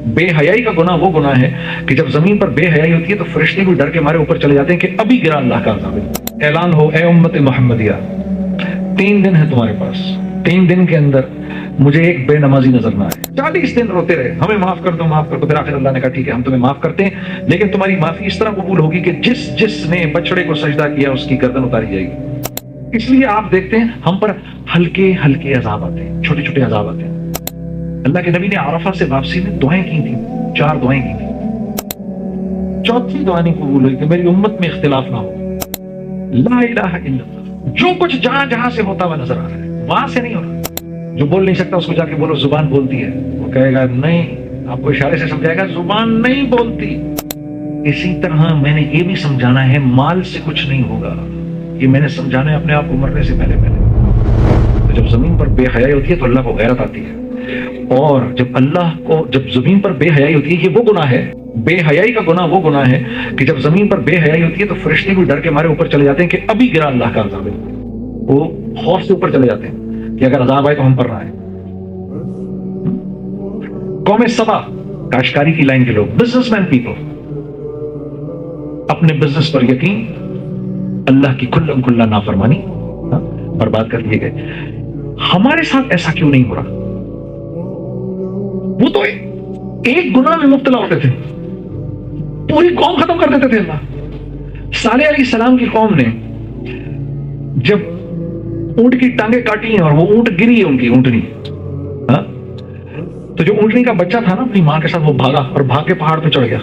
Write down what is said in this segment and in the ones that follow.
بے حیائی کا گناہ وہ گناہ ہے کہ جب زمین پر بے حیائی ہوتی ہے تو فرشتے بھی ڈر کے مارے اوپر چلے جاتے ہیں کہ ابھی گرا اللہ کا عذاب۔ اعلان ہو اے امت محمدیہ، 3 دن ہے تمہارے پاس، 3 دن کے اندر مجھے ایک بے نمازی نظر نہ آئے۔ 40 دن روتے رہے ہمیں معاف کر دو معاف کر دو، پھر آخر اللہ نے کہا ٹھیک ہے ہم تمہیں معاف کرتے ہیں، لیکن تمہاری معافی اس طرح قبول ہوگی کہ جس نے بچڑے کو سجدہ کیا اس کی گردن اتاری جائے گی۔ اس لیے آپ دیکھتے ہیں ہم پر ہلکے ہلکے عذاب آتے ہیں، چھوٹے چھوٹے عذاب آتے ہیں۔ اللہ کے نبی نے عرفہ سے واپسی میں دعائیں کی تھیں، 4 دعائیں کی تھیں۔ چوتھی دعا نہیں قبول ہوئی کہ میری امت میں اختلاف نہ ہو۔ لا الہ الا اللہ، جو کچھ جہاں جہاں سے ہوتا ہوا نظر آ رہا ہے وہاں سے نہیں ہو رہا۔ جو بول نہیں سکتا اس کو جا کے بولو زبان بولتی ہے، وہ کہے گا نہیں، آپ کو اشارے سے سمجھائے گا زبان نہیں بولتی۔ اسی طرح میں نے یہ بھی سمجھانا ہے مال سے کچھ نہیں ہوگا، یہ میں نے سمجھانا ہے اپنے آپ کو مرنے سے پہلے تو جب زمین پر بے حیائی ہوتی ہے تو اللہ کو غیرت آتی ہے، اور جب زمین پر بے حیائی ہوتی ہے، یہ وہ گناہ ہے، بے حیائی کا گناہ وہ گناہ ہے کہ جب زمین پر بے حیائی ہوتی ہے تو فرشتے بھی ڈر کے مارے اوپر چلے جاتے ہیں کہ ابھی گرا اللہ کا عذاب ہے۔ وہ خوف سے اوپر چلے جاتے ہیں کہ اگر عذاب آئے تو ہم پر نہ آئے۔ قوم سبا، کاشتکاری کی لائن کے لوگ، بزنس مین پیپل، اپنے بزنس پر یقین، اللہ کی کھلم کھلا نافرمانی، برباد کر دیے گئے۔ ہمارے ساتھ ایسا کیوں نہیں ہو رہا؟ وہ تو ایک گناہ میں مبتلا ہوتے تھے، پوری قوم ختم کر دیتے تھے۔ اللہ صالح علیہ السلام کی قوم نے جب اونٹ کی ٹانگیں کاٹی ہیں اور وہ اونٹ گری ہے، ان کی اونٹنی، تو جو اونٹنی کا بچہ تھا نا اپنی ماں کے ساتھ، وہ بھاگا اور بھاگ کے پہاڑ پہ چڑھ گیا،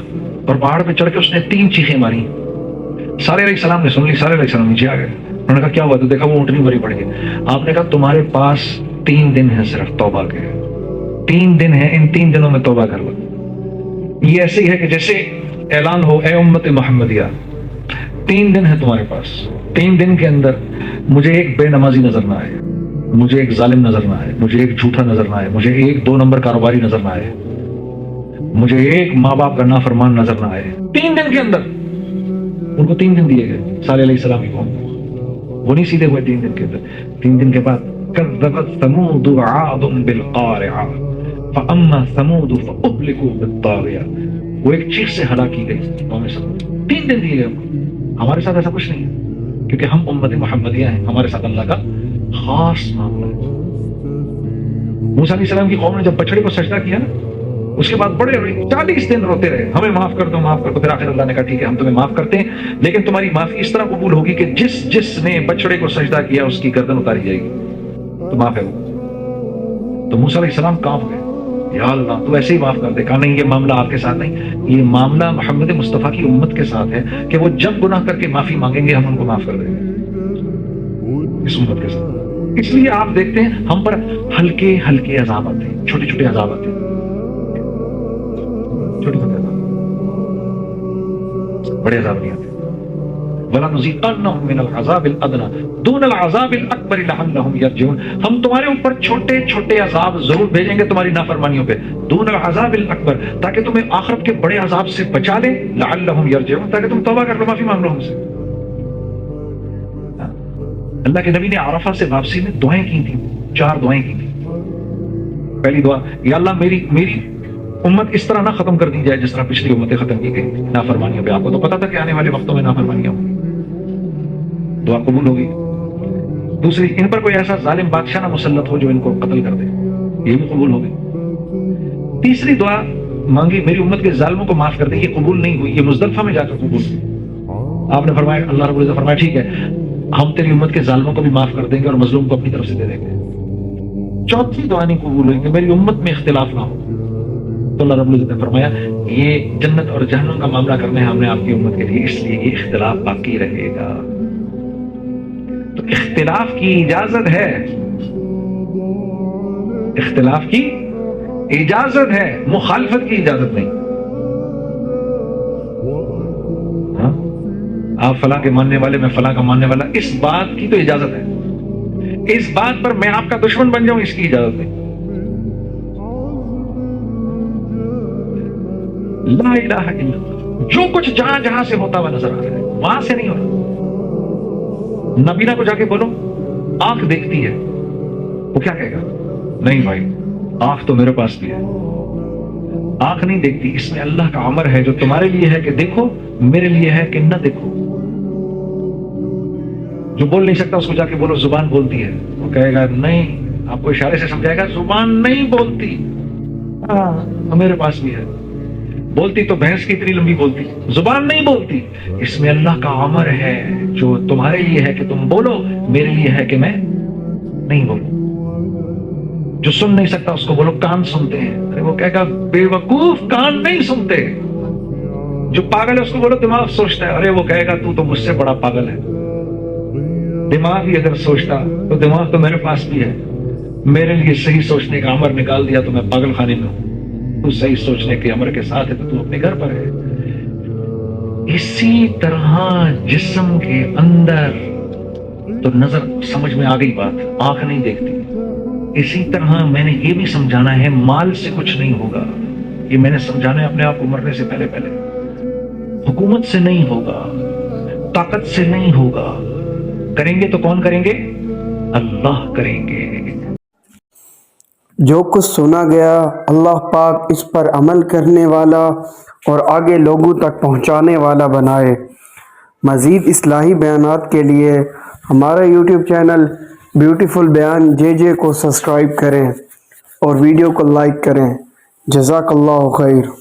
اور پہاڑ پہ چڑھ کے اس نے 3 چیخیں ماری۔ صالح علیہ السلام نے سن لی، صالح علیہ السلام نیچے آ گئے، انہوں نے کہا کیا ہوا؟ تو دیکھا وہ اونٹنی مری پڑ گئی۔ آپ نے کہا تمہارے پاس 3 دن ہے صرف توبہ کے، 3 دن ہے، ان 3 دنوں میں توبہ کر لو۔ یہ ایسے ہی ہے کہ جیسے اعلان ہو اے امت محمدیہ، 3 دن ہے تمہارے پاس، 3 دن کے اندر مجھے ایک بے نمازی نظر نہ آئے، مجھے ایک ظالم نظر نہ آئے، مجھے ایک جھوٹا نظر نہ آئے، مجھے ایک 2 نمبر کاروباری نظر نہ آئے، مجھے ایک ماں باپ کا نافرمان نظر نہ آئے۔ 3 دن کے اندر ان کو 3 دن دیے گئے صالح علیہ السلام کی قوم، وہ نہیں سیدھے ہوئے 3 دن کے اندر۔ 3 دن کے بعد کذبت ثمود عاد بالقارعہ فاما ثمود فاهلكوا بالطاغیہ، وہ ایک چیخ سے ہلاک کی گئی قوم سمود۔ 3 دن دیے گئے۔ ہمارے ساتھ ایسا کچھ نہیں ہے کیونکہ ہم امت محمدیہ ہیں، ہمارے ساتھ اللہ کا خاص معاملہ ہے۔ موسیٰ علیہ السلام کی قوم نے جب بچڑے کو سجدہ کیا نا، اس کے بعد بڑے 40 دن روتے رہے ہمیں معاف کر دو معاف کر دو، پھر آخر اللہ نے کہا ٹھیک ہے ہم تمہیں معاف کرتے ہیں، لیکن تمہاری معافی اس طرح قبول ہوگی کہ جس نے بچڑے کو سجدہ کیا اس کی گردن اتاری جائے گی، تو معاف ہے وہ۔ تو موسیٰ علیہ السلام کانپ گئے، یا اللہ تو ایسے ہی معاف کر دے۔ کہا نہیں، یہ معاملہ آپ کے ساتھ نہیں، یہ معاملہ محمد مصطفیٰ کی امت کے ساتھ ہے کہ وہ جب گناہ کر کے معافی مانگیں گے ہم ان کو معاف کر دیں گے، اس امت کے ساتھ۔ اس لیے آپ دیکھتے ہیں ہم پر ہلکے ہلکے عذاب آتے ہیں، چھوٹے چھوٹے عذاب آتے ہیں، چھوٹے چھوٹے عذاب، بڑے عذاب نہیں آتے۔ وَلَنُذِيقَنَّهُم مِّنَ الْعَذَابِ الْأَدْنَىٰ دُونَ الْعَذَابِ الْأَكْبَرِ لَعَلَّهُمْ يَرْجِعُونَ، ہم تمہارے اوپر چھوٹے چھوٹے عذاب ضرور بھیجیں گے تمہاری نافرمانیوں پہ، دون العذاب الاکبر، تاکہ تمہیں آخرت کے بڑے عذاب سے بچا لیں، لعلہم یرجعون، تاکہ تم توبہ کر لو، معافی مانگ لو ہم سے۔ اللہ کے نبی نے عرفہ سے واپسی میں دعائیں کی تھیں، 4 دعائیں کی تھیں۔ پہلی دعا، یا اللہ میری امت اس طرح نہ ختم کر دی جائے جس طرح پچھلی امتیں ختم کی گئی نافرمانیوں پہ۔ آپ کو تو پتا تھا کہ آنے والے وقتوں میں نافرمانیاں ہوں، دعا قبول ہوگی۔ دوسری، ان پر کوئی ایسا ظالم بادشاہ نہ مسلط ہو جو ان کو قتل کر دے، یہ بھی قبول ہوگی۔ تیسری دعا مانگی، میری امت کے ظالموں کو معاف کر دے، یہ قبول نہیں ہوئی، یہ مزدلفہ میں جا کر قبول ہوئی۔ آپ نے فرمایا، اللہ رب العزت فرمایا ٹھیک ہے ہم تیری امت کے ظالموں کو بھی معاف کر دیں گے اور مظلوم کو اپنی طرف سے دے دیں گے۔ چوتھی دعا نہیں قبول ہوئی کہ میری امت میں اختلاف نہ ہو، تو اللہ رب العزت نے فرمایا یہ جنت اور جہنم کا معاملہ کرنا ہے ہم نے آپ کی امت کے لیے، اس لیے یہ اختلاف باقی رہے گا۔ تو اختلاف کی اجازت ہے، اختلاف کی اجازت ہے، مخالفت کی اجازت نہیں۔ آپ فلاں کے ماننے والے، میں فلاں کا ماننے والا، اس بات کی تو اجازت ہے، اس بات پر میں آپ کا دشمن بن جاؤں اس کی اجازت نہیں۔ لا الہ الا اللہ، جو کچھ جہاں جہاں سے ہوتا ہوا نظر آ رہا ہے وہاں سے نہیں ہو رہا۔ نبینا کو جا کے بولو آنکھ دیکھتی ہے، وہ کیا کہے گا؟ نہیں بھائی آنکھ تو میرے پاس بھی ہے، آنکھ نہیں دیکھتی، اس میں اللہ کا امر ہے جو تمہارے لیے ہے کہ دیکھو، میرے لیے ہے کہ نہ دیکھو۔ جو بول نہیں سکتا اس کو جا کے بولو زبان بولتی ہے، وہ کہے گا نہیں، آپ کو اشارے سے سمجھائے گا زبان نہیں بولتی، ہاں میرے پاس بھی ہے، بولتی تو بھینس کی اتنی لمبی بولتی، زبان نہیں بولتی۔ اس میں اللہ کا امر ہے جو تمہارے لیے ہے کہ تم بولو، میرے لیے ہے کہ میں نہیں بولوں۔ جو سن نہیں سکتا اس کو بولو کان سنتے ہیں، ارے وہ کہے گا بے وقوف، کان نہیں سنتے۔ جو پاگل ہے اس کو بولو دماغ سوچتا ہے، ارے وہ کہے گا تو مجھ سے بڑا پاگل ہے، دماغ ہی اگر سوچتا تو دماغ تو میرے پاس بھی ہے، میرے لیے صحیح سوچنے کا امر نکال دیا تو میں پاگل خانے میں ہوں، تو صحیح سوچنے کے امر کے ساتھ ہے تو اپنے گھر پر ہے۔ اسی طرح جسم کے اندر تو نظر سمجھ میں آ گئی بات، آنکھ نہیں دیکھتی، اسی طرح میں نے یہ بھی سمجھانا ہے مال سے کچھ نہیں ہوگا، یہ میں نے سمجھانا ہے اپنے آپ کو مرنے سے پہلے پہلے، حکومت سے نہیں ہوگا، طاقت سے نہیں ہوگا، کریں گے تو کون کریں گے؟ اللہ کریں گے۔ جو کچھ سنا گیا اللہ پاک اس پر عمل کرنے والا اور آگے لوگوں تک پہنچانے والا بنائے۔ مزید اصلاحی بیانات کے لیے ہمارا یوٹیوب چینل بیوٹیفل بیان JJ کو سبسکرائب کریں اور ویڈیو کو لائک کریں۔ جزاک اللہ خیر۔